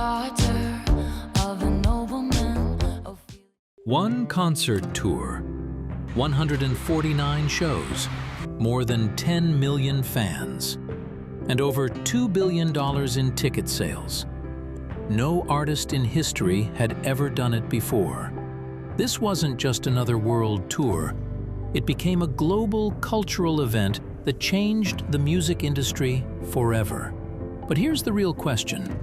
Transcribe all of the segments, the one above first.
daughter of a nobleman. One concert tour, 149 shows, more than 10 million fans, and over $2 billion in ticket sales. No artist in history had ever done it before. This wasn't just another world tour. It became a global cultural event that changed the music industry forever. But here's the real question.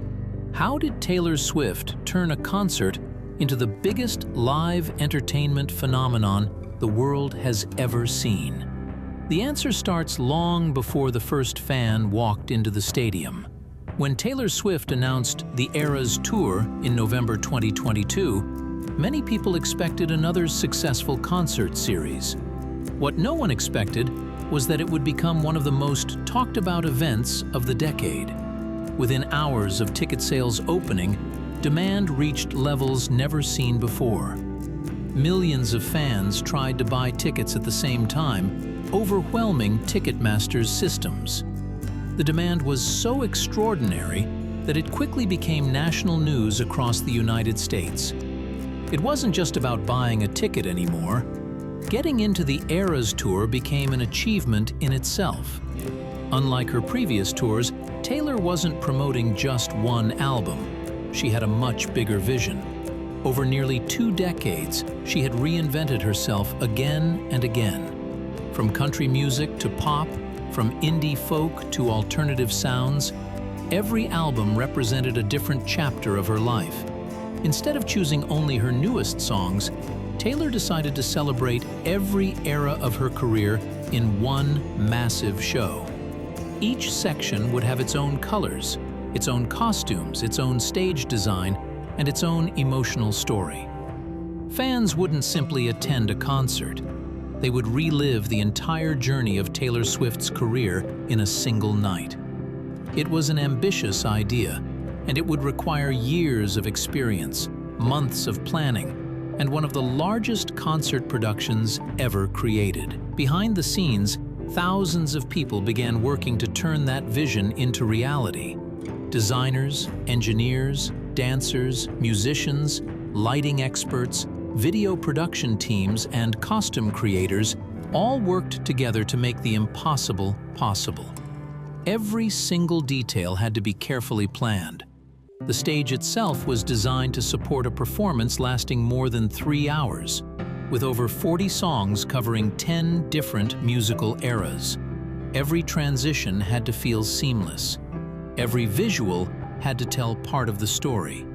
How did Taylor Swift turn a concert into the biggest live entertainment phenomenon the world has ever seen? The answer starts long before the first fan walked into the stadium. When Taylor Swift announced the Eras Tour in November 2022, many people expected another successful concert series. What no one expected was that it would become one of the most talked about events of the decade. Within hours of ticket sales opening, demand reached levels never seen before. Millions of fans tried to buy tickets at the same time, overwhelming Ticketmaster's systems. The demand was so extraordinary that it quickly became national news across the United States. It wasn't just about buying a ticket anymore. Getting into the Eras Tour became an achievement in itself. Unlike her previous tours, Taylor wasn't promoting just one album. She had a much bigger vision. Over nearly 2 decades, she had reinvented herself again and again. From country music to pop, from indie folk to alternative sounds, every album represented a different chapter of her life. Instead of choosing only her newest songs, Taylor decided to celebrate every era of her career in one massive show. Each section would have its own colors, its own costumes, its own stage design, and its own emotional story. Fans wouldn't simply attend a concert. They would relive the entire journey of Taylor Swift's career in a single night. It was an ambitious idea, and it would require years of experience, months of planning, and one of the largest concert productions ever created. Behind the scenes, thousands of people began working to turn that vision into reality. Designers, engineers, dancers, musicians, lighting experts, video production teams, and costume creators all worked together to make the impossible possible. Every single detail had to be carefully planned. The stage itself was designed to support a performance lasting more than 3 hours, with over 40 songs covering 10 different musical eras. Every transition had to feel seamless. Every visual had to tell part of the story.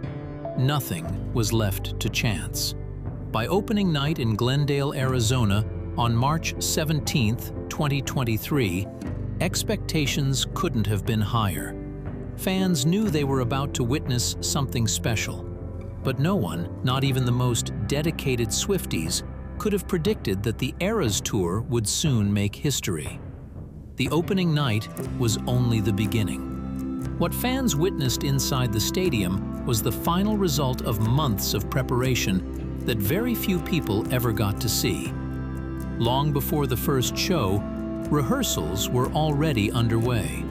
Nothing was left to chance. By opening night in Glendale, Arizona, on March 17, 2023, expectations couldn't have been higher. Fans knew they were about to witness something special. But no one, not even the most dedicated Swifties, could have predicted that the Eras Tour would soon make history. The opening night was only the beginning. What fans witnessed inside the stadium was the final result of months of preparation that very few people ever got to see. Long before the first show, rehearsals were already underway.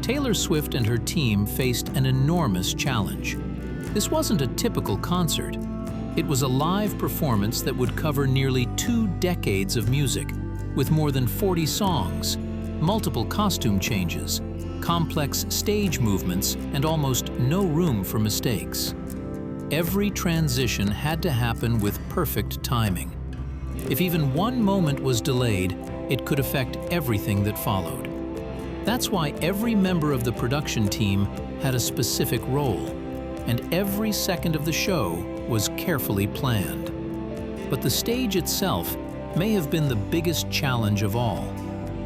Taylor Swift and her team faced an enormous challenge. This wasn't a typical concert. It was a live performance that would cover nearly 2 decades of music, with more than 40 songs, multiple costume changes, complex stage movements, and almost no room for mistakes. Every transition had to happen with perfect timing. If even one moment was delayed, it could affect everything that followed. That's why every member of the production team had a specific role, and every second of the show was carefully planned. But the stage itself may have been the biggest challenge of all.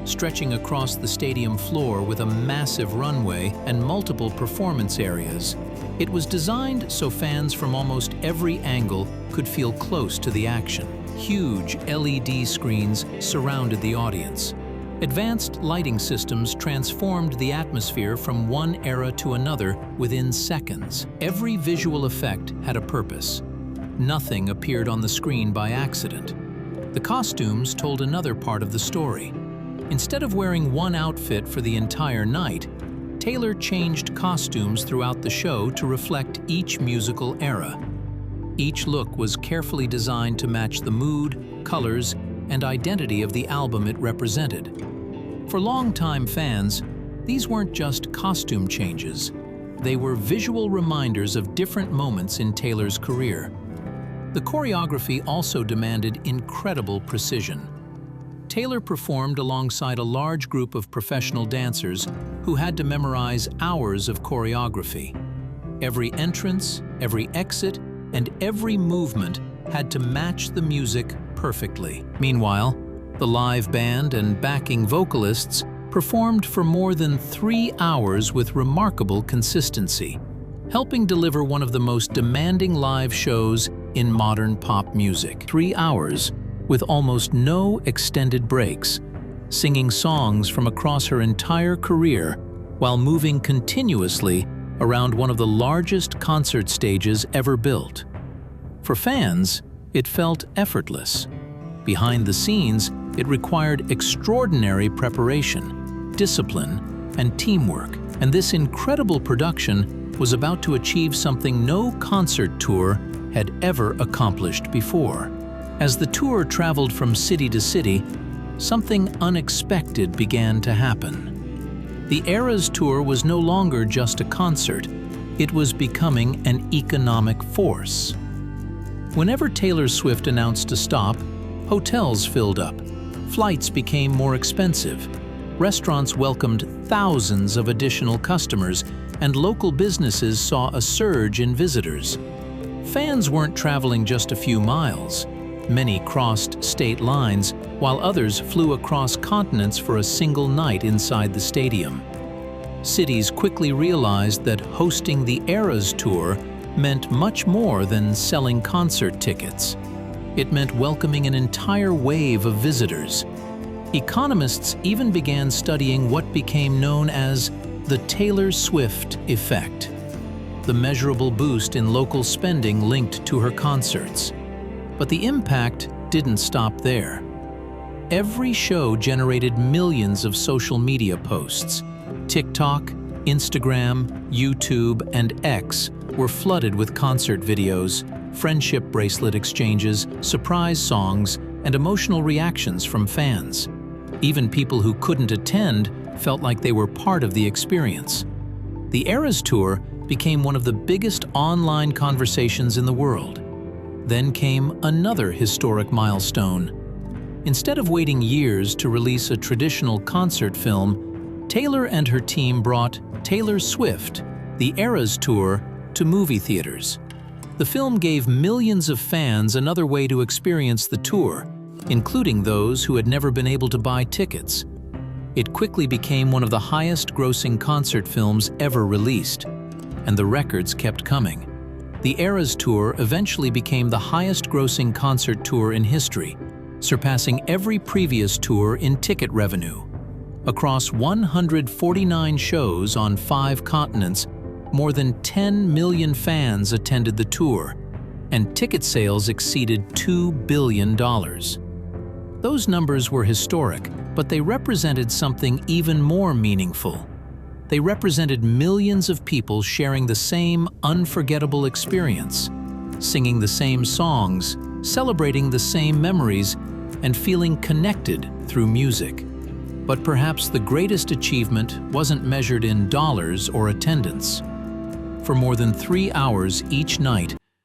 Stretching across the stadium floor with a massive runway and multiple performance areas, it was designed so fans from almost every angle could feel close to the action. Huge LED screens surrounded the audience. Advanced lighting systems transformed the atmosphere from one era to another within seconds. Every visual effect had a purpose. Nothing appeared on the screen by accident. The costumes told another part of the story. Instead of wearing one outfit for the entire night, Taylor changed costumes throughout the show to reflect each musical era. Each look was carefully designed to match the mood, colors, and identity of the album it represented. For longtime fans, these weren't just costume changes. They were visual reminders of different moments in Taylor's career. The choreography also demanded incredible precision. Taylor performed alongside a large group of professional dancers who had to memorize hours of choreography. Every entrance, every exit, and every movement had to match the music perfectly. Meanwhile, the live band and backing vocalists performed for more than 3 hours with remarkable consistency, helping deliver one of the most demanding live shows in modern pop music. 3 hours with almost no extended breaks, singing songs from across her entire career while moving continuously around one of the largest concert stages ever built. For fans, it felt effortless. Behind the scenes, it required extraordinary preparation, discipline, and teamwork, and this incredible production was about to achieve something no concert tour had ever accomplished before. As the tour traveled from city to city, something unexpected began to happen. The Eras Tour was no longer just a concert, it was becoming an economic force. Whenever Taylor Swift announced a stop, hotels filled up, flights became more expensive, restaurants welcomed thousands of additional customers, and local businesses saw a surge in visitors. Fans weren't traveling just a few miles. Many crossed state lines, while others flew across continents for a single night inside the stadium. Cities quickly realized that hosting the Eras Tour meant much more than selling concert tickets. It meant welcoming an entire wave of visitors. Economists even began studying what became known as the Taylor Swift effect, the measurable boost in local spending linked to her concerts. But the impact didn't stop there. Every show generated millions of social media posts. TikTok, Instagram, YouTube, and X were flooded with concert videos, friendship bracelet exchanges, surprise songs, and emotional reactions from fans. Even people who couldn't attend felt like they were part of the experience. The Eras Tour became one of the biggest online conversations in the world. Then came another historic milestone. Instead of waiting years to release a traditional concert film, Taylor and her team brought Taylor Swift, the Eras Tour, to movie theaters. The film gave millions of fans another way to experience the tour, including those who had never been able to buy tickets. It quickly became one of the highest-grossing concert films ever released, and the records kept coming. The Eras Tour eventually became the highest-grossing concert tour in history, surpassing every previous tour in ticket revenue. Across 149 shows on 5 continents, more than 10 million fans attended the tour, and ticket sales exceeded $2 billion. Those numbers were historic, but they represented something even more meaningful. They represented millions of people sharing the same unforgettable experience, singing the same songs, celebrating the same memories, and feeling connected through music. But perhaps the greatest achievement wasn't measured in dollars or attendance. For more than 3 hours each night,